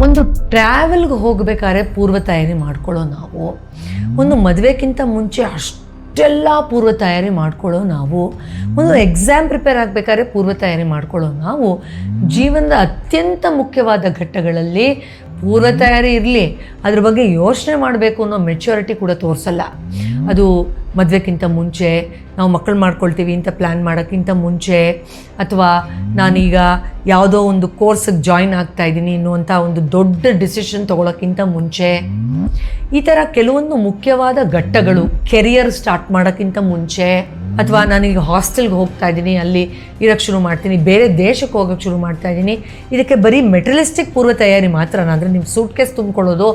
ಒಂದು ಟ್ರಾವೆಲ್ಗೆ ಹೋಗಬೇಕಾದ್ರೆ ಪೂರ್ವ ತಯಾರಿ ಮಾಡ್ಕೊಳ್ಳೋ ನಾವು, ಒಂದು ಮದುವೆಗಿಂತ ಮುಂಚೆ ಅಷ್ಟೆಲ್ಲ ಪೂರ್ವ ತಯಾರಿ ಮಾಡ್ಕೊಳ್ಳೋ ನಾವು, ಒಂದು ಎಕ್ಸಾಮ್ ಪ್ರಿಪೇರ್ ಆಗಬೇಕಾದ್ರೆ ಪೂರ್ವ ತಯಾರಿ ಮಾಡ್ಕೊಳ್ಳೋ ನಾವು, ಜೀವನದ ಅತ್ಯಂತ ಮುಖ್ಯವಾದ ಘಟ್ಟಗಳಲ್ಲಿ ಪೂರ್ವ ತಯಾರಿ ಇರಲಿ, ಅದ್ರ ಬಗ್ಗೆ ಯೋಚನೆ ಮಾಡಬೇಕು ಅನ್ನೋ ಮೆಚ್ಯೂರಿಟಿ ಕೂಡ ತೋರಿಸಲ್ಲ. ಅದು ಮದುವೆಗಿಂತ ಮುಂಚೆ, ನಾವು ಮಕ್ಕಳು ಮಾಡ್ಕೊಳ್ತೀವಿ ಅಂತ ಪ್ಲ್ಯಾನ್ ಮಾಡೋಕ್ಕಿಂತ ಮುಂಚೆ, ಅಥವಾ ನಾನೀಗ ಯಾವುದೋ ಒಂದು ಕೋರ್ಸಿಗೆ ಜಾಯಿನ್ ಆಗ್ತಾಯಿದ್ದೀನಿ ಅನ್ನುವಂಥ ಒಂದು ದೊಡ್ಡ ಡಿಸಿಷನ್ ತೊಗೊಳೋಕ್ಕಿಂತ ಮುಂಚೆ, ಈ ಥರ ಕೆಲವೊಂದು ಮುಖ್ಯವಾದ ಘಟ್ಟಗಳು, ಕೆರಿಯರ್ ಸ್ಟಾರ್ಟ್ ಮಾಡೋಕ್ಕಿಂತ ಮುಂಚೆ, ಅಥವಾ ನಾನೀಗ ಹಾಸ್ಟೆಲ್ಗೆ ಹೋಗ್ತಾ ಇದ್ದೀನಿ, ಅಲ್ಲಿ ಇರೋಕ್ಕೆ ಶುರು ಮಾಡ್ತೀನಿ, ಬೇರೆ ದೇಶಕ್ಕೆ ಹೋಗೋಕ್ಕೆ ಶುರು ಮಾಡ್ತಾ ಇದ್ದೀನಿ, ಇದಕ್ಕೆ ಬರೀ ಮೆಟೀರಿಯಲಿಸ್ಟಿಕ್ ಪೂರ್ವ ತಯಾರಿ ಮಾತ್ರನಾ? ಅಂದರೆ ನಿಮ್ಮ ಸೂಟ್ ಕೇಸ್ ತುಂಬಿಕೊಳ್ಳೋದು,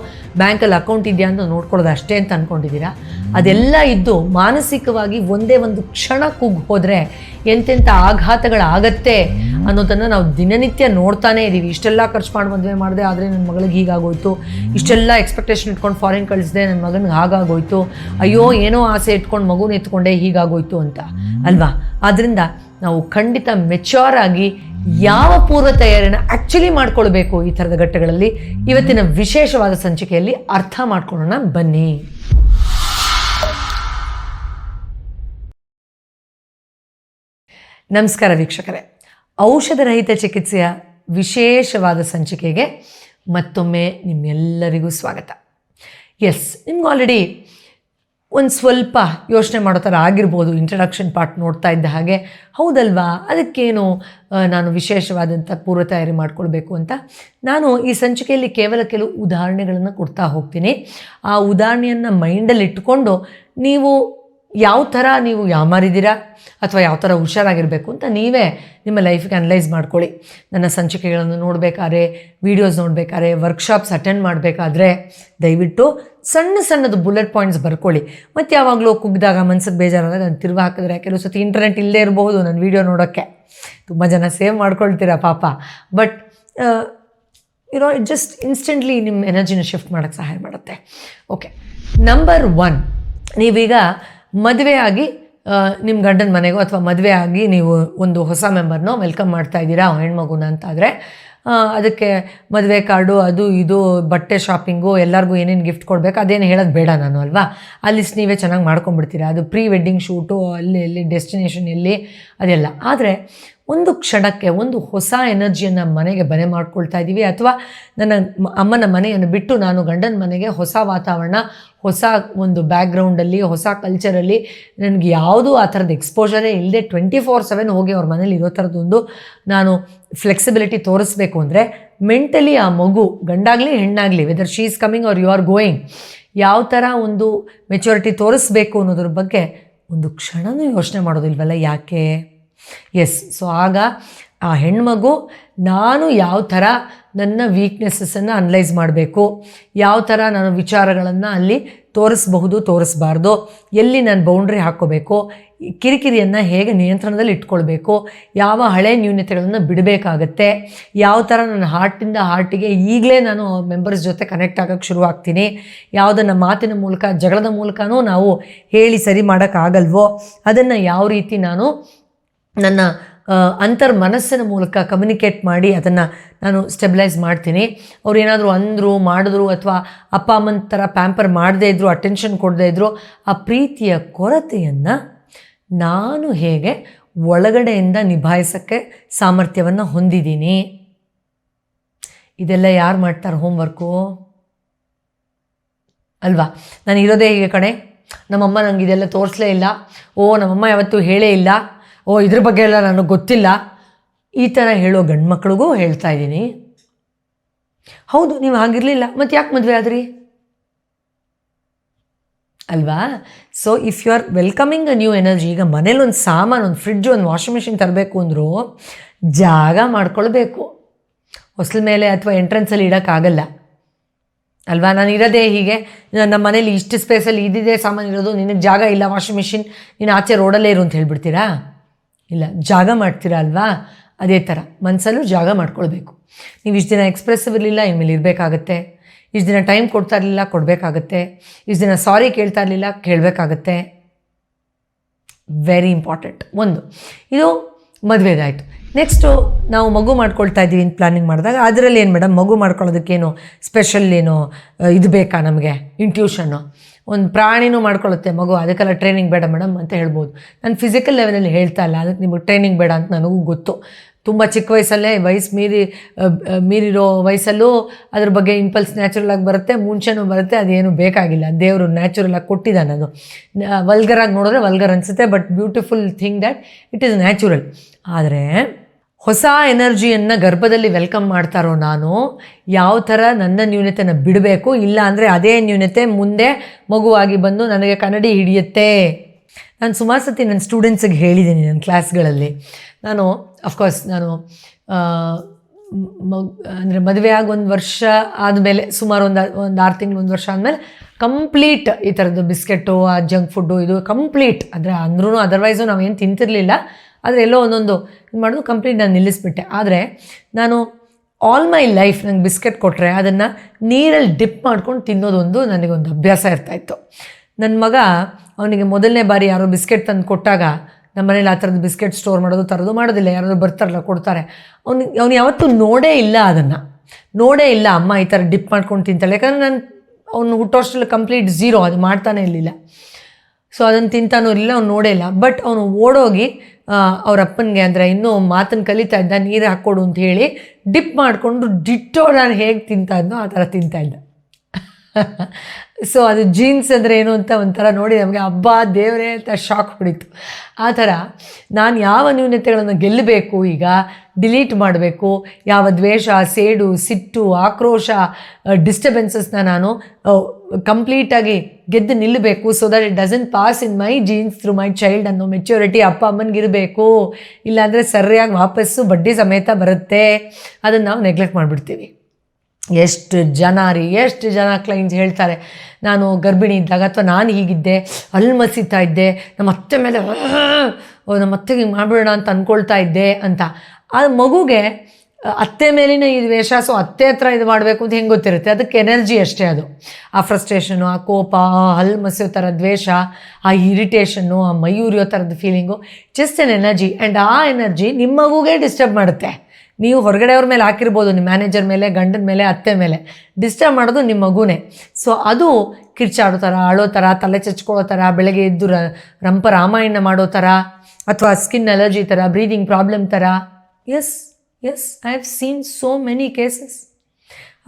ಬ್ಯಾಂಕಲ್ಲಿ ಅಕೌಂಟ್ ಇದೆಯಾ ಅಂತ ನೋಡ್ಕೊಳ್ಳೋದು ಅಷ್ಟೇ ಅಂತ ಅಂದ್ಕೊಂಡಿದ್ದೀರಾ? ಅದೆಲ್ಲ ಇದ್ದು ಮಾನಸಿಕವಾಗಿ ಒಂದೇ ಒಂದು ಕ್ಷಣ ಕುಗ್ಗಿ ಹೋದರೆ ಎಂತೆಂಥ ಆಘಾತಗಳಾಗತ್ತೆ ಅನ್ನೋದನ್ನು ನಾವು ದಿನನಿತ್ಯ ನೋಡ್ತಾನೇ ಇದ್ದೀವಿ. ಇಷ್ಟೆಲ್ಲ ಖರ್ಚು ಮಾಡಿ ಮದುವೆ ಮಾಡಿದೆ, ಆದರೆ ನನ್ನ ಮಗಳಿಗೆ ಹೀಗಾಗೋಯ್ತು, ಇಷ್ಟೆಲ್ಲ ಎಕ್ಸ್ಪೆಕ್ಟೇಷನ್ ಇಟ್ಕೊಂಡು ಫಾರಿನ್ ಕಳಿಸಿದೆ, ನನ್ನ ಮಗನಿಗೆ ಹಾಗಾಗೋಯ್ತು, ಅಯ್ಯೋ ಏನೋ ಆಸೆ ಇಟ್ಕೊಂಡು ಮಗುನ ಎತ್ಕೊಂಡೆ ಹೀಗಾಗೋಯ್ತು ಅಂತ ಅಲ್ವಾ? ಆದ್ದರಿಂದ ನಾವು ಖಂಡಿತ ಮೆಚ್ಯೂರ್ ಆಗಿ ಯಾವ ಪೂರ್ವ ತಯಾರಿನ ಆ್ಯಕ್ಚುಲಿ ಮಾಡ್ಕೊಳ್ಬೇಕು ಈ ಥರದ ಘಟ್ಟಗಳಲ್ಲಿ ಇವತ್ತಿನ ವಿಶೇಷವಾದ ಸಂಚಿಕೆಯಲ್ಲಿ ಅರ್ಥ ಮಾಡ್ಕೊಳ್ಳೋಣ ಬನ್ನಿ. ನಮಸ್ಕಾರ ವೀಕ್ಷಕರೇ, ಔಷಧರಹಿತ ಚಿಕಿತ್ಸೆಯ ವಿಶೇಷವಾದ ಸಂಚಿಕೆಗೆ ಮತ್ತೊಮ್ಮೆ ನಿಮ್ಮೆಲ್ಲರಿಗೂ ಸ್ವಾಗತ. ನಿಮ್ಗೆ ಆಲ್ರೆಡಿ ಒಂದು ಸ್ವಲ್ಪ ಯೋಚನೆ ಮಾಡೋ ಥರ ಆಗಿರ್ಬೋದು ಇಂಟ್ರಡಕ್ಷನ್ ಪಾರ್ಟ್ ನೋಡ್ತಾ ಇದ್ದ ಹಾಗೆ. ಹೌದಲ್ವಾ, ಅದಕ್ಕೇನು ನಾನು ವಿಶೇಷವಾದಂಥ ಪೂರ್ವ ತಯಾರಿ ಮಾಡ್ಕೊಳ್ಬೇಕು ಅಂತ ನಾನು ಈ ಸಂಚಿಕೆಯಲ್ಲಿ ಕೇವಲ ಕೆಲವು ಉದಾಹರಣೆಗಳನ್ನು ಕೊಡ್ತಾ ಹೋಗ್ತೀನಿ. ಆ ಉದಾಹರಣೆಯನ್ನು ಮೈಂಡಲ್ಲಿ ಇಟ್ಕೊಂಡು ನೀವು ಯಾವ ಥರ ನೀವು ಯಾಮಾರಿದ್ದೀರಾ ಅಥವಾ ಯಾವ ಥರ ಹುಷಾರಾಗಿರಬೇಕು ಅಂತ ನೀವೇ ನಿಮ್ಮ ಲೈಫಿಗೆ ಅನಲೈಸ್ ಮಾಡ್ಕೊಳ್ಳಿ. ನನ್ನ ಸಂಚಿಕೆಗಳನ್ನು ನೋಡಬೇಕಾದ್ರೆ, ವೀಡಿಯೋಸ್ ನೋಡಬೇಕಾದ್ರೆ, ವರ್ಕ್ಶಾಪ್ಸ್ ಅಟೆಂಡ್ ಮಾಡಬೇಕಾದ್ರೆ ದಯವಿಟ್ಟು ಸಣ್ಣದು ಬುಲೆಟ್ ಪಾಯಿಂಟ್ಸ್ ಬರ್ಕೊಳ್ಳಿ. ಮತ್ತು ಯಾವಾಗಲೂ ಕುಗ್ದಾಗ, ಮನ್ಸಿಗೆ ಬೇಜಾರಾದಾಗ ನಾನು ತಿರುಗಿ ಹಾಕಿದ್ರೆ, ಕೆಲವು ಸತಿ ಇಂಟರ್ನೆಟ್ ಇಲ್ಲದೇ ಇರಬಹುದು ನನ್ನ ವೀಡಿಯೋ ನೋಡೋಕ್ಕೆ, ತುಂಬ ಜನ ಸೇವ್ ಮಾಡ್ಕೊಳ್ತೀರಾ ಪಾಪ, ಬಟ್ ಇಟ್ ಜಸ್ಟ್ ಇನ್ಸ್ಟೆಂಟ್ಲಿ ನಿಮ್ಮ ಎನರ್ಜಿನ ಶಿಫ್ಟ್ ಮಾಡೋಕ್ಕೆ ಸಹಾಯ ಮಾಡುತ್ತೆ. ಓಕೆ, ನಂಬರ್ 1, ನೀವೀಗ ಮದುವೆ ಆಗಿ ನಿಮ್ಮ ಗಂಡನ ಮನೆಗೋ ಅಥವಾ ಮದುವೆ ಆಗಿ ನೀವು ಒಂದು ಹೊಸ ಮೆಂಬರ್ನೋ ವೆಲ್ಕಮ್ ಮಾಡ್ತಾ ಇದ್ದೀರಾ ಹೆಣ್ಮಗುನ ಅಂತಾದರೆ, ಅದಕ್ಕೆ ಮದುವೆ ಕಾರ್ಡು, ಅದು ಇದು, ಬಟ್ಟೆ ಶಾಪಿಂಗು, ಎಲ್ಲರಿಗೂ ಏನೇನು ಗಿಫ್ಟ್ ಕೊಡಬೇಕು ಅದೇನು ಹೇಳೋದು ಬೇಡ ನಾನು ಅಲ್ವಾ? ಆ ಲಿಸ್ಟ್ ನೀವೇ ಚೆನ್ನಾಗಿ ಮಾಡ್ಕೊಂಡ್ಬಿಡ್ತೀರಾ. ಅದು ಪ್ರೀ ವೆಡ್ಡಿಂಗ್ ಶೂಟು, ಅಲ್ಲಿ ಡೆಸ್ಟಿನೇಷನ್ ಎಲ್ಲಿ, ಅದೆಲ್ಲ. ಆದರೆ ಒಂದು ಕ್ಷಣಕ್ಕೆ ಒಂದು ಹೊಸ ಎನರ್ಜಿಯನ್ನು ಮನೆಗೆ ಬನೆ ಮಾಡ್ಕೊಳ್ತಾ ಇದ್ದೀವಿ, ಅಥವಾ ನನ್ನ ಅಮ್ಮನ ಮನೆಯನ್ನು ಬಿಟ್ಟು ನಾನು ಗಂಡನ ಮನೆಗೆ ಹೊಸ ವಾತಾವರಣ, ಹೊಸ ಒಂದು ಬ್ಯಾಕ್ಗ್ರೌಂಡಲ್ಲಿ, ಹೊಸ ಕಲ್ಚರಲ್ಲಿ, ನನಗೆ ಯಾವುದೂ ಆ ಥರದ ಎಕ್ಸ್ಪೋಜರೇ ಇಲ್ಲದೆ 24/7 ಹೋಗಿ ಅವ್ರ ಮನೇಲಿ ಇರೋ ಥರದ್ದೊಂದು ನಾನು ಫ್ಲೆಕ್ಸಿಬಿಲಿಟಿ ತೋರಿಸ್ಬೇಕು ಅಂದರೆ, ಮೆಂಟಲಿ ಆ ಮಗು, ಗಂಡಾಗಲಿ ಹೆಣ್ಣಾಗಲಿ, whether she is coming or you are going, ಯಾವ ಥರ ಒಂದು ಮೆಚುರಿಟಿ ತೋರಿಸ್ಬೇಕು ಅನ್ನೋದ್ರ ಬಗ್ಗೆ ಒಂದು ಕ್ಷಣನೂ ಯೋಚನೆ ಮಾಡೋದಿಲ್ವಲ್ಲ, ಯಾಕೆ? ಸೊ ಆಗ ಆ ಹೆಣ್ಮಗು ನಾನು ಯಾವ ಥರ ನನ್ನ ವೀಕ್ನೆಸ್ಸನ್ನು ಅನಲೈಸ್ ಮಾಡಬೇಕು, ಯಾವ ಥರ ನಾನು ವಿಚಾರಗಳನ್ನು ಅಲ್ಲಿ ತೋರಿಸ್ಬಹುದು, ತೋರಿಸ್ಬಾರ್ದು, ಎಲ್ಲಿ ನಾನು ಬೌಂಡ್ರಿ ಹಾಕ್ಕೋಬೇಕು, ಕಿರಿಕಿರಿಯನ್ನು ಹೇಗೆ ನಿಯಂತ್ರಣದಲ್ಲಿ ಇಟ್ಕೊಳ್ಬೇಕು, ಯಾವ ಹಳೆ ನ್ಯೂನತೆಗಳನ್ನು ಬಿಡಬೇಕಾಗತ್ತೆ, ಯಾವ ಥರ ನನ್ನ ಹಾರ್ಟಿಗೆ ಈಗಲೇ ನಾನು ಮೆಂಬರ್ಸ್ ಜೊತೆ ಕನೆಕ್ಟ್ ಆಗೋಕ್ಕೆ ಶುರು ಆಗ್ತೀನಿ, ಯಾವುದನ್ನು ಮಾತಿನ ಮೂಲಕ, ಜಗಳದ ಮೂಲಕನೂ ನಾವು ಹೇಳಿ ಸರಿ ಮಾಡೋಕ್ಕಾಗಲ್ವೋ, ಅದನ್ನು ಯಾವ ರೀತಿ ನಾನು ನನ್ನ ಅಂತರ್ ಮನಸ್ಸಿನ ಮೂಲಕ ಕಮ್ಯುನಿಕೇಟ್ ಮಾಡಿ ಅದನ್ನು ನಾನು ಸ್ಟೆಬಿಲೈಸ್ ಮಾಡ್ತೀನಿ. ಅವ್ರು ಏನಾದರೂ ಅಂದರು, ಮಾಡಿದ್ರು, ಅಥವಾ ಅಪ್ಪ ಅಮ್ಮನ ಥರ ಪ್ಯಾಂಪರ್ ಮಾಡದೇ ಇದ್ದರು, ಅಟೆನ್ಷನ್ ಕೊಡದೇ ಇದ್ದರು, ಆ ಪ್ರೀತಿಯ ಕೊರತೆಯನ್ನು ನಾನು ಹೇಗೆ ಒಳಗಡೆಯಿಂದ ನಿಭಾಯಿಸೋಕ್ಕೆ ಸಾಮರ್ಥ್ಯವನ್ನು ಹೊಂದಿದ್ದೀನಿ. ಇದೆಲ್ಲ ಯಾರು ಮಾಡ್ತಾರೆ ಹೋಮ್ವರ್ಕು ಅಲ್ವಾ? ನಾನು ಇರೋದೇ ಹೀಗೆ ಕಣೆ, ನಮ್ಮಮ್ಮ ನನಗೆ ಇದೆಲ್ಲ ತೋರಿಸಲೇ ಇಲ್ಲ, ನಮ್ಮಮ್ಮ ಯಾವತ್ತೂ ಹೇಳೇ ಇಲ್ಲ, ಇದ್ರ ಬಗ್ಗೆ ಎಲ್ಲ ನನಗೆ ಗೊತ್ತಿಲ್ಲ, ಈ ಥರ ಹೇಳೋ ಗಂಡು ಮಕ್ಳಿಗೂ ಹೇಳ್ತಾ ಇದ್ದೀನಿ. ಹೌದು, ನೀವು ಹಾಗಿರಲಿಲ್ಲ, ಮತ್ತು ಯಾಕೆ ಮದುವೆ ಆದ್ರಿ ಅಲ್ವಾ? So if you are welcoming a new energy, ಈಗ ಮನೇಲಿ ಒಂದು ಸಾಮಾನು, ಒಂದು ಫ್ರಿಡ್ಜ್, ಒಂದು ವಾಷಿಂಗ್ ಮಿಷಿನ್ ತರಬೇಕು ಅಂದರೂ ಜಾಗ ಮಾಡ್ಕೊಳ್ಬೇಕು. ಹೊಸ್ಲ ಮೇಲೆ ಅಥವಾ ಎಂಟ್ರೆನ್ಸಲ್ಲಿ ಇಡೋಕ್ಕಾಗಲ್ಲ ಅಲ್ವಾ? ನಾನು ಇರೋದೇ ಹೀಗೆ, ನಮ್ಮ ಮನೇಲಿ ಇಷ್ಟು ಸ್ಪೇಸಲ್ಲಿ ಇದ್ದಿದ್ದೇ ಸಾಮಾನು ಇರೋದು, ನಿನಗೆ ಜಾಗ ಇಲ್ಲ ವಾಷಿಂಗ್ ಮಿಷಿನ್, ನೀನು ಆಚೆ ರೋಡಲ್ಲೇ ಇರು ಅಂತ ಹೇಳ್ಬಿಡ್ತೀರಾ? ಇಲ್ಲ, ಜಾಗ ಮಾಡ್ತೀರಾ ಅಲ್ವಾ? ಅದೇ ಥರ ಮನಸ್ಸಲ್ಲೂ ಜಾಗ ಮಾಡ್ಕೊಳ್ಬೇಕು. ನೀವು ಇಷ್ಟು ದಿನ ಎಕ್ಸ್ಪ್ರೆಸಿವ್ ಇರಲಿಲ್ಲ, ಇನ್ಮೇಲೆ ಇರಬೇಕಾಗತ್ತೆ. ಇಷ್ಟು ದಿನ ಟೈಮ್ ಕೊಡ್ತಾ ಇರಲಿಲ್ಲ, ಕೊಡಬೇಕಾಗತ್ತೆ. ಇಷ್ಟು ದಿನ ಸಾರಿ ಕೇಳ್ತಾ ಇರಲಿಲ್ಲ, ಕೇಳಬೇಕಾಗತ್ತೆ. Very important. ಒಂದು ಇದು ಮದುವೆದಾಯಿತು. ನೆಕ್ಸ್ಟು ನಾವು ಮಗು ಮಾಡ್ಕೊಳ್ತಾ ಇದ್ದೀವಿ ಅಂತ ಪ್ಲಾನಿಂಗ್ ಮಾಡಿದಾಗ ಅದರಲ್ಲಿ ಏನು ಮೇಡಮ್ ಮಗು ಮಾಡ್ಕೊಳ್ಳೋದಕ್ಕೇನು ಸ್ಪೆಷಲ್ ಏನು ಇದು ಬೇಕಾ ನಮಗೆ ಇಂಟ್ಯೂಷನ್ನು, ಒಂದು ಪ್ರಾಣಿನೂ ಮಾಡ್ಕೊಳ್ಳುತ್ತೆ ಮಗು, ಅದಕ್ಕೆಲ್ಲ ಟ್ರೈನಿಂಗ್ ಬೇಡ ಮೇಡಮ್ ಅಂತ ಹೇಳ್ಬೋದು. ನಾನು ಫಿಸಿಕಲ್ ಲೆವೆಲಲ್ಲಿ ಹೇಳ್ತಾ ಇಲ್ಲ, ಅದಕ್ಕೆ ನಿಮಗೆ ಟ್ರೈನಿಂಗ್ ಬೇಡ ಅಂತ ನನಗೂ ಗೊತ್ತು. ತುಂಬ ಚಿಕ್ಕ ವಯಸ್ಸಲ್ಲೇ ಮೀರಿರೋ ವಯಸ್ಸಲ್ಲೂ ಅದ್ರ ಬಗ್ಗೆ ಇಂಪಲ್ಸ್ ನ್ಯಾಚುರಲಾಗಿ ಬರುತ್ತೆ, ಮುಂಚೆನೂ ಬರುತ್ತೆ, ಅದೇನು ಬೇಕಾಗಿಲ್ಲ, ದೇವರು ನ್ಯಾಚುರಲಾಗಿ ಕೊಟ್ಟಿದ್ದಾನೆ. ಅದು ವಲ್ಗರಾಗಿ ನೋಡಿದ್ರೆ ವಲ್ಗರ್ ಅನಿಸುತ್ತೆ, but beautiful thing that it is natural. ಆದರೆ ಹೊಸ ಎನರ್ಜಿಯನ್ನು ಗರ್ಭದಲ್ಲಿ ವೆಲ್ಕಮ್ ಮಾಡ್ತಾರೋ ನಾನು ಯಾವ ಥರ ನನ್ನ ನ್ಯೂನತೆನ ಬಿಡಬೇಕು, ಇಲ್ಲ ಅಂದರೆ ಅದೇ ನ್ಯೂನತೆ ಮುಂದೆ ಮಗುವಾಗಿ ಬಂದು ನನಗೆ ಕನ್ನಡಿ ಹಿಡಿಯುತ್ತೆ. ನಾನು ಸುಮಾರು ಸತಿ ನನ್ನ ಸ್ಟೂಡೆಂಟ್ಸಿಗೆ ಹೇಳಿದ್ದೀನಿ ನನ್ನ ಕ್ಲಾಸ್ಗಳಲ್ಲಿ. ನಾನು ಅಫ್ಕೋರ್ಸ್ ನಾನು ಅಂದರೆ ಮದುವೆ ಆಗಿ 1 ವರ್ಷ ಆದಮೇಲೆ ಸುಮಾರು ಒಂದು 6 ತಿಂಗಳು 1 ವರ್ಷ ಆದಮೇಲೆ ಕಂಪ್ಲೀಟ್ ಈ ಥರದ್ದು ಬಿಸ್ಕೆಟು ಆ ಜಂಕ್ ಫುಡ್ಡು ಇದು ಕಂಪ್ಲೀಟ್ ಅಂದ್ರೂ ಅದರ್ವೈಸು ನಾವೇನು ತಿಂತಿರಲಿಲ್ಲ, ಆದರೆ ಎಲ್ಲೋ ಒಂದೊಂದು ಇದು ಮಾಡೋದು ಕಂಪ್ಲೀಟ್ ನಾನು ನಿಲ್ಲಿಸ್ಬಿಟ್ಟೆ. ಆದರೆ ನಾನು ಆಲ್ ಮೈ ಲೈಫ್ ನಂಗೆ ಬಿಸ್ಕೆಟ್ ಕೊಟ್ಟರೆ ಅದನ್ನು ನೀರಲ್ಲಿ ಡಿಪ್ ಮಾಡ್ಕೊಂಡು ತಿನ್ನೋದೊಂದು ನನಗೊಂದು ಅಭ್ಯಾಸ ಇರ್ತಾಯಿತ್ತು. ನನ್ನ ಮಗ ಅವನಿಗೆ ಮೊದಲನೇ ಬಾರಿ ಯಾರೋ ಬಿಸ್ಕೆಟ್ ತಂದು ಕೊಟ್ಟಾಗ ನಮ್ಮ ಮನೇಲಿ ಆ ಥರದ್ದು ಬಿಸ್ಕೆಟ್ ಸ್ಟೋರ್ ಮಾಡೋದು ತರೋದು ಮಾಡೋದಿಲ್ಲ, ಯಾರಾದರೂ ಬರ್ತಾರಲ್ಲ ಕೊಡ್ತಾರೆ, ಅವ್ನು ಯಾವತ್ತೂ ನೋಡೇ ಇಲ್ಲ, ಅದನ್ನು ನೋಡೇ ಇಲ್ಲ ಅಮ್ಮ ಈ ಥರ ಡಿಪ್ ಮಾಡ್ಕೊಂಡು ತಿಂತಾಳೆ. ಯಾಕಂದರೆ ಅವನು ಹುಟ್ಟೋಷ್ಟರಲ್ಲಿ ಕಂಪ್ಲೀಟ್ ಝೀರೋ, ಅದು ಮಾಡ್ತಾನೆ ಇರಲಿಲ್ಲ. ಸೊ ಅದನ್ನು ತಿಂತಾನೂ ಇರಲಿಲ್ಲ, ಅವ್ನು ನೋಡೇ ಇಲ್ಲ. ಬಟ್ ಅವನು ಓಡೋಗಿ ಅವ್ರ ಅಪ್ಪನಿಗೆ ಅಂದರೆ ಇನ್ನೂ ಮಾತನ್ನು ಕಲಿತಾ ಇದ್ದ, ನೀರು ಹಾಕ್ಕೊಡು ಅಂತ ಹೇಳಿ ಡಿಪ್ ಮಾಡಿಕೊಂಡು ಡಿಟ್ಟೋ ನಾನು ಹೇಗೆ ತಿಂತಾ ಇದ್ನೋ ಆ ಥರ ತಿಂತಾಯಿದ್ದ. ಸೊ ಅದು ಜೀನ್ಸ್ ಅಂದರೆ ಏನು ಅಂತ ಒಂಥರ ನೋಡಿ ನಮಗೆ ಹಬ್ಬ ದೇವರೇ ಅಂತ ಶಾಕ್ ಹೊಡಿತು. ಆ ಥರ ನಾನು ಯಾವ ನ್ಯೂನತೆಗಳನ್ನು ಗೆಲ್ಲಬೇಕು, ಈಗ ಡಿಲೀಟ್ ಮಾಡಬೇಕು, ಯಾವ ದ್ವೇಷ, ಸೇಡು, ಸಿಟ್ಟು, ಆಕ್ರೋಶ, ಡಿಸ್ಟರ್ಬೆನ್ಸಸ್ನ ನಾನು ಕಂಪ್ಲೀಟಾಗಿ ಗೆದ್ದು ನಿಲ್ಲಬೇಕು. So that it doesn't pass in my jeans through my child ಅನ್ನೋ ಮೆಚ್ಯೂರಿಟಿ ಅಪ್ಪ ಅಮ್ಮನಿಗಿರಬೇಕು. ಇಲ್ಲಾಂದರೆ ಸರಿಯಾಗಿ ವಾಪಸ್ಸು ಬಡ್ಡಿ ಸಮೇತ ಬರುತ್ತೆ. ಅದನ್ನು ನಾವು ನೆಗ್ಲೆಕ್ಟ್ ಮಾಡಿಬಿಡ್ತೀವಿ. ಎಷ್ಟು ಜನ ಕ್ಲೈಂಟ್ಸ್ ಹೇಳ್ತಾರೆ, ನಾನು ಗರ್ಭಿಣಿ ಇದ್ದಾಗ ಅಥವಾ ನಾನು ಹೀಗಿದ್ದೆ, ಅಲ್ಲಿ ಮಸಿತಾ ಇದ್ದೆ, ನಮ್ಮ ಅತ್ತೆ ಮೇಲೆ ನಮ್ಮ ಅತ್ತೆಗೆ ಮಾಡಿಬಿಡೋಣ ಅಂತ ಅಂದ್ಕೊಳ್ತಾ ಇದ್ದೆ ಅಂತ. ಆ ಮಗುಗೆ ಅತ್ತೆ ಮೇಲಿನ ಈ ದ್ವೇಷ, ಸೊ ಅತ್ತೆ ಹತ್ರ ಇದು ಮಾಡಬೇಕು ಅಂತ ಹೆಂಗೆ ಗೊತ್ತಿರುತ್ತೆ, ಅದಕ್ಕೆ ಎನರ್ಜಿ ಅಷ್ಟೇ. ಅದು ಆ ಫ್ರಸ್ಟ್ರೇಷನು, ಆ ಕೋಪ, ಹಲ್ಲು ಮಸಿಯೋ ಥರ ದ್ವೇಷ, ಆ ಇರಿಟೇಷನ್ನು, ಆ ಮೈ ಉರಿಯೋ ಥರದ್ದು feeling, just N energy. And ಆ ಎನರ್ಜಿ ನಿಮ್ಮ ಮಗುಗೆ ಡಿಸ್ಟರ್ಬ್ ಮಾಡುತ್ತೆ. ನೀವು ಹೊರಗಡೆಯವ್ರ ಮೇಲೆ ಹಾಕಿರ್ಬೋದು, ನಿಮ್ಮ ಮ್ಯಾನೇಜರ್ ಮೇಲೆ, ಗಂಡನ ಮೇಲೆ, ಅತ್ತೆ ಮೇಲೆ, ಡಿಸ್ಟರ್ಬ್ ಮಾಡೋದು ನಿಮ್ಮ ಮಗುನೇ. ಸೊ ಅದು ಕಿರ್ಚಾಡೋ ಥರ, ಅಳೋ ಥರ, ತಲೆ ಚಚ್ಕೊಳ್ಳೋ ಥರ, ಬೆಳಗ್ಗೆ ಎದ್ದು ರಂಪ ರಾಮಾಯಣ ಮಾಡೋ ಥರ, ಅಥವಾ ಸ್ಕಿನ್ ಅಲರ್ಜಿ ಥರ, ಬ್ರೀದಿಂಗ್ ಪ್ರಾಬ್ಲಮ್ ಥರ. Yes I have seen so many cases.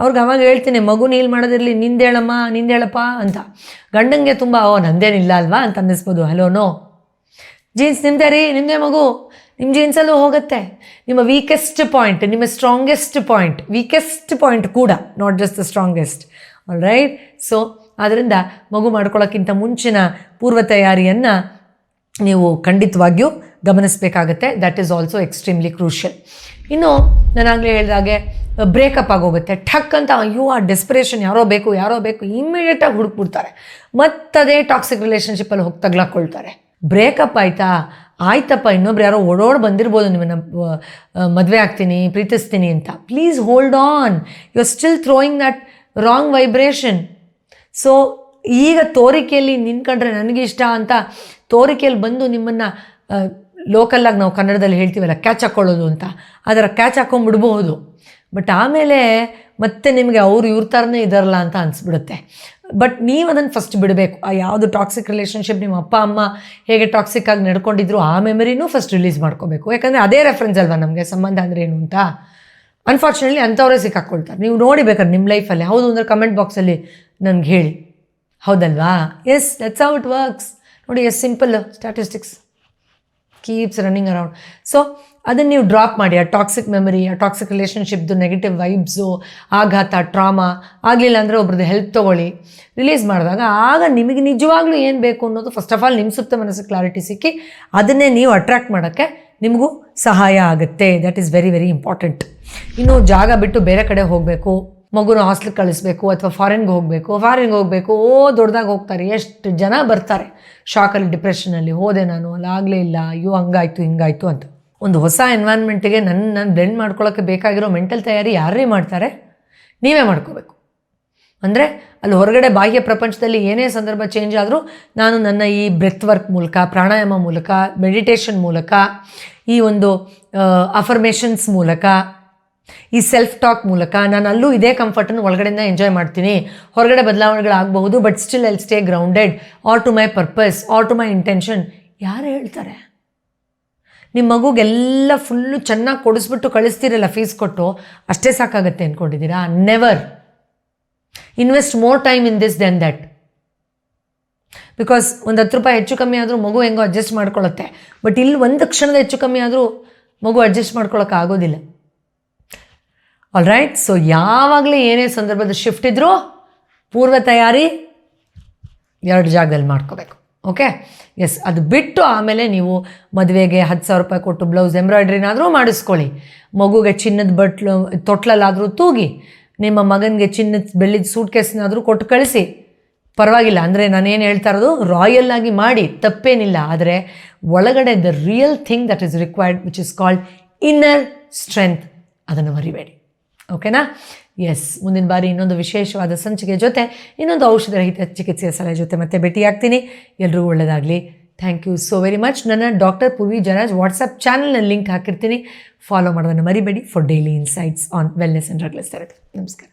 ಅವ್ರಿಗೆ ಅವಾಗ ಹೇಳ್ತೀನಿ, ಮಗು ನೀಲ್ ಮಾಡೋದಿರಲಿ, ನಿಂದೇಳಪ್ಪ ಅಂತ. ಗಂಡಂಗೆ ತುಂಬ ನಂದೇನಿಲ್ಲ ಅಲ್ವಾ ಅಂತ ಅನ್ನಿಸ್ಬೋದು. ಹಲೋ, ನೋ, ಜೀನ್ಸ್ ನಿಮ್ಮದೇ ರೀ, ನಿಮ್ಮದೇ ಮಗು, ನಿಮ್ಮ ಜೀನ್ಸಲ್ಲೂ ಹೋಗುತ್ತೆ. ನಿಮ್ಮ ವೀಕೆಸ್ಟ್ ಪಾಯಿಂಟ್, ನಿಮ್ಮ ಸ್ಟ್ರಾಂಗೆಸ್ಟ್ ಪಾಯಿಂಟ್ ಕೂಡ, not just the strongest. All right. So ಆದ್ದರಿಂದ ಮಗು ಮಾಡ್ಕೊಳ್ಳೋಕ್ಕಿಂತ ಮುಂಚಿನ ಪೂರ್ವ ತಯಾರಿಯನ್ನು ನೀವು ಖಂಡಿತವಾಗಿಯೂ ಗಮನಿಸಬೇಕಾಗತ್ತೆ. That is also extremely crucial. ಇನ್ನು ನಾನಾಗಲೇ ಹೇಳಿದಾಗೆ ಬ್ರೇಕಪ್ ಆಗೋಗುತ್ತೆ, ಠಕ್ ಅಂತ, ಅಯ್ಯೋ ಆ ಡೆಸ್ಪಿರೇಷನ್, ಯಾರೋ ಬೇಕು ಇಮ್ಮಿಡಿಯೇಟಾಗಿ ಹುಡುಕ್ಬಿಡ್ತಾರೆ, ಮತ್ತದೇ ಟಾಕ್ಸಿಕ್ ರಿಲೇಷನ್ಶಿಪ್ಪಲ್ಲಿ ಹೋಗಿ ತಗ್ಲಾಕೊಳ್ತಾರೆ. ಬ್ರೇಕಪ್ ಆಯ್ತಪ್ಪ, ಇನ್ನೊಬ್ರು ಯಾರೋ ಓಡೋಡಿ ಬಂದಿರ್ಬೋದು ನಿಮ್ಮನ್ನು ಮದುವೆ ಆಗ್ತೀನಿ, ಪ್ರೀತಿಸ್ತೀನಿ ಅಂತ. Please hold on, you are still throwing that wrong vibration. So ಈಗ ತೋರಿಕೆಯಲ್ಲಿ ನಿಂತ್ಕೊಂಡ್ರೆ ನನಗೆ ಇಷ್ಟ ಅಂತ ತೋರಿಕೆಯಲ್ಲಿ ಬಂದು ನಿಮ್ಮನ್ನು ಲೋಕಲ್ಲಾಗಿ ನಾವು ಕನ್ನಡದಲ್ಲಿ ಹೇಳ್ತೀವಲ್ಲ ಕ್ಯಾಚ್ ಹಾಕ್ಕೊಳ್ಳೋದು ಅಂತ, ಅದರ ಕ್ಯಾಚ್ ಹಾಕ್ಕೊಂಡ್ಬಿಡ್ಬೋದು. ಬಟ್ ಆಮೇಲೆ ಮತ್ತೆ ನಿಮಗೆ ಇವ್ರ ಥರನೇ ಇದಾರಲ್ಲ ಅಂತ ಅನಿಸ್ಬಿಡುತ್ತೆ. ಬಟ್ ನೀವು ಅದನ್ನು ಫಸ್ಟ್ ಬಿಡಬೇಕು. ಆ ಯಾವುದು ಟಾಕ್ಸಿಕ್ ರಿಲೇಷನ್ಶಿಪ್, ನಿಮ್ಮ ಅಪ್ಪ ಅಮ್ಮ ಹೇಗೆ ಟಾಕ್ಸಿಕ್ಕಾಗಿ ನಡ್ಕೊಂಡಿದ್ರು ಆ ಮೆಮರಿನೂ ಫಸ್ಟ್ ರಿಲೀಸ್ ಮಾಡ್ಕೋಬೇಕು. ಯಾಕಂದರೆ ಅದೇ ರೆಫರೆನ್ಸ್ ಅಲ್ವಾ ನಮಗೆ ಸಂಬಂಧ ಅಂದರೆ ಏನು ಅಂತ. ಅನ್ಫಾರ್ಚುನೇಟ್ಲಿ ಅಂಥವರೇ ಸಿಕ್ಕಾಕ್ಕೊಳ್ತಾರೆ. ನೀವು ನೋಡಿ ಬೇಕಾದ್ರೆ ನಿಮ್ಮ ಲೈಫಲ್ಲಿ. ಹೌದು ಅಂದರೆ ಕಮೆಂಟ್ ಬಾಕ್ಸಲ್ಲಿ ನನಗೆ ಹೇಳಿ, ಹೌದಲ್ವಾ? Yes, that's how it works. ನೋಡಿ, as simple statistics keeps running around. So ಅದನ್ನು ನೀವು ಡ್ರಾಪ್ ಮಾಡಿ. ಆ ಟಾಕ್ಸಿಕ್ ಮೆಮರಿ, ಆ ಟಾಕ್ಸಿಕ್ ರಿಲೇಷನ್ಶಿಪ್ದು ನೆಗೆಟಿವ್ ವೈಬ್ಸು, ಆಘಾತ, ಟ್ರಾಮಾ ಆಗಲಿಲ್ಲ ಅಂದರೆ ಒಬ್ರದ್ದು ಹೆಲ್ಪ್ ತೊಗೊಳ್ಳಿ. ರಿಲೀಸ್ ಮಾಡಿದಾಗ ಆಗ ನಿಮಗೆ ನಿಜವಾಗ್ಲೂ ಏನು ಬೇಕು ಅನ್ನೋದು ಫಸ್ಟ್ ಆಫ್ ಆಲ್ ನಿಮ್ಮ ಸುತ್ತ ಮನಸ್ಸಿಗೆ ಕ್ಲಾರಿಟಿ ಸಿಕ್ಕಿ ಅದನ್ನೇ ನೀವು ಅಟ್ರ್ಯಾಕ್ಟ್ ಮಾಡೋಕ್ಕೆ ನಿಮಗೂ ಸಹಾಯ ಆಗುತ್ತೆ. That is very very important. ಇನ್ನು ಜಾಗ ಬಿಟ್ಟು ಬೇರೆ ಕಡೆ ಹೋಗಬೇಕು, ಮಗುನ ಹಾಸ್ಟೆಲ್ಗೆ ಕಳಿಸ್ಬೇಕು ಅಥವಾ ಫಾರಿನ್ಗೆ ಹೋಗಬೇಕು, ದೊಡ್ಡದಾಗಿ ಹೋಗ್ತಾರೆ. ಎಷ್ಟು ಜನ ಬರ್ತಾರೆ ಶಾಕಲ್ಲಿ, ಡಿಪ್ರೆಷನಲ್ಲಿ, ಹೋದೆ ನಾನು, ಅಲ್ಲಾಗಲೇ ಇಲ್ಲ, ಅಯ್ಯೋ ಹಂಗಾಯ್ತು ಹಿಂಗಾಯ್ತು ಅಂತ. ಒಂದು ಹೊಸ ಎನ್ವೈರ್ನ್ಮೆಂಟಿಗೆ ನಾನು ಬ್ಲೆಂಡ್ ಮಾಡ್ಕೊಳ್ಳೋಕ್ಕೆ ಬೇಕಾಗಿರೋ ಮೆಂಟಲ್ ತಯಾರಿ ಯಾರೇ ಮಾಡ್ತಾರೆ, ನೀವೇ ಮಾಡ್ಕೋಬೇಕು. ಅಂದರೆ ಅಲ್ಲಿ ಹೊರಗಡೆ ಬಾಹ್ಯ ಪ್ರಪಂಚದಲ್ಲಿ ಏನೇ ಸಂದರ್ಭ ಚೇಂಜ್ ಆದರೂ ನಾನು ನನ್ನ ಈ ಬ್ರೆತ್ ವರ್ಕ್ ಮೂಲಕ, ಪ್ರಾಣಾಯಾಮ ಮೂಲಕ, ಮೆಡಿಟೇಷನ್ ಮೂಲಕ, ಈ ಒಂದು ಅಫರ್ಮೇಷನ್ಸ್ ಮೂಲಕ, ಈ ಸೆಲ್ಫ್ ಟಾಕ್ ಮೂಲಕ ನಾನು ಅಲ್ಲೂ ಇದೇ ಕಂಫರ್ಟನ್ನು ಒಳಗಡೆಯಿಂದ ಎಂಜಾಯ್ ಮಾಡ್ತೀನಿ, ಹೊರಗಡೆ ಬದಲಾವಣೆಗಳಾಗಬಹುದು, but still I'll stay grounded or to my purpose or to my intention. ಯಾರು ಹೇಳ್ತಾರೆ? ನಿಮ್ಮ ಮಗುಗೆಲ್ಲ ಫುಲ್ಲು ಚೆನ್ನಾಗಿ ಕೊಡಿಸ್ಬಿಟ್ಟು ಕಳಿಸ್ತೀರಲ್ಲ ಫೀಸ್ ಕೊಟ್ಟು, ಅಷ್ಟೇ ಸಾಕಾಗತ್ತೆ ಅಂದ್ಕೊಂಡಿದ್ದೀರಾ? Never. Invest more time in this then that. Because ಒಂದು 10 ರೂಪಾಯಿ ಹೆಚ್ಚು ಕಮ್ಮಿ ಆದರೂ ಮಗು ಹೆಂಗೋ ಅಡ್ಜಸ್ಟ್ ಮಾಡ್ಕೊಳ್ಳುತ್ತೆ, ಬಟ್ ಇಲ್ಲಿ ಒಂದು ಕ್ಷಣದ ಹೆಚ್ಚು ಕಮ್ಮಿ ಆದರೂ ಮಗು ಅಡ್ಜಸ್ಟ್ ಮಾಡ್ಕೊಳ್ಳೋಕೆ ಆಗೋದಿಲ್ಲ. All right. ಸೊ ಯಾವಾಗಲೇ ಏನೇ ಸಂದರ್ಭದ ಶಿಫ್ಟ್ ಇದ್ದರೂ ಪೂರ್ವ ತಯಾರಿ 2 ಜಾಗದಲ್ಲಿ ಮಾಡ್ಕೋಬೇಕು. Okay, yes. ಅದು ಬಿಟ್ಟು ಆಮೇಲೆ ನೀವು ಮದುವೆಗೆ 10,000 ರೂಪಾಯಿ ಕೊಟ್ಟು ಬ್ಲೌಸ್ ಎಂಬ್ರಾಯ್ಡ್ರಿನಾದರೂ ಮಾಡಿಸ್ಕೊಳ್ಳಿ, ಮಗುಗೆ ಚಿನ್ನದ ತೊಟ್ಲಲ್ಲಾದರೂ ತೂಗಿ, ನಿಮ್ಮ ಮಗನಿಗೆ ಚಿನ್ನದ ಬೆಳ್ಳಿದ ಸೂಟ್ ಕೇಸ್ನಾದರೂ ಕೊಟ್ಟು ಕಳಿಸಿ, ಪರವಾಗಿಲ್ಲ. ಅಂದರೆ ನಾನೇನು ಹೇಳ್ತಾ ಇರೋದು, ರಾಯಲ್ ಆಗಿ ಮಾಡಿ, ತಪ್ಪೇನಿಲ್ಲ. ಆದರೆ ಒಳಗಡೆ the real thing that is required which is called inner strength, ಅದನ್ನು ಮರಿಬೇಡಿ. ಓಕೆನಾ? ಎಸ್. ಮುಂದಿನ ಬಾರಿ ಇನ್ನೊಂದು ವಿಶೇಷವಾದ ಸಂಚಿಕೆ ಜೊತೆ, ಇನ್ನೊಂದು ಔಷಧರಹಿತ ಚಿಕಿತ್ಸೆಯ ಸಲಹೆ ಜೊತೆ ಮತ್ತೆ ಭೇಟಿಯಾಗ್ತೀನಿ. ಎಲ್ರಿಗೂ ಒಳ್ಳೆಯದಾಗಲಿ. Thank you so very much. ನನ್ನ ಡಾಕ್ಟರ್ ಪೂರ್ವಿ ಜಯರಾಜ್ ವಾಟ್ಸಪ್ ಚಾನಲ್ನ ಲಿಂಕ್ ಹಾಕಿರ್ತೀನಿ, ಫಾಲೋ ಮಾಡೋದನ್ನು ಮರಿಬೇಡಿ for daily insights on wellness and drugless therapy. ನಮಸ್ಕಾರ.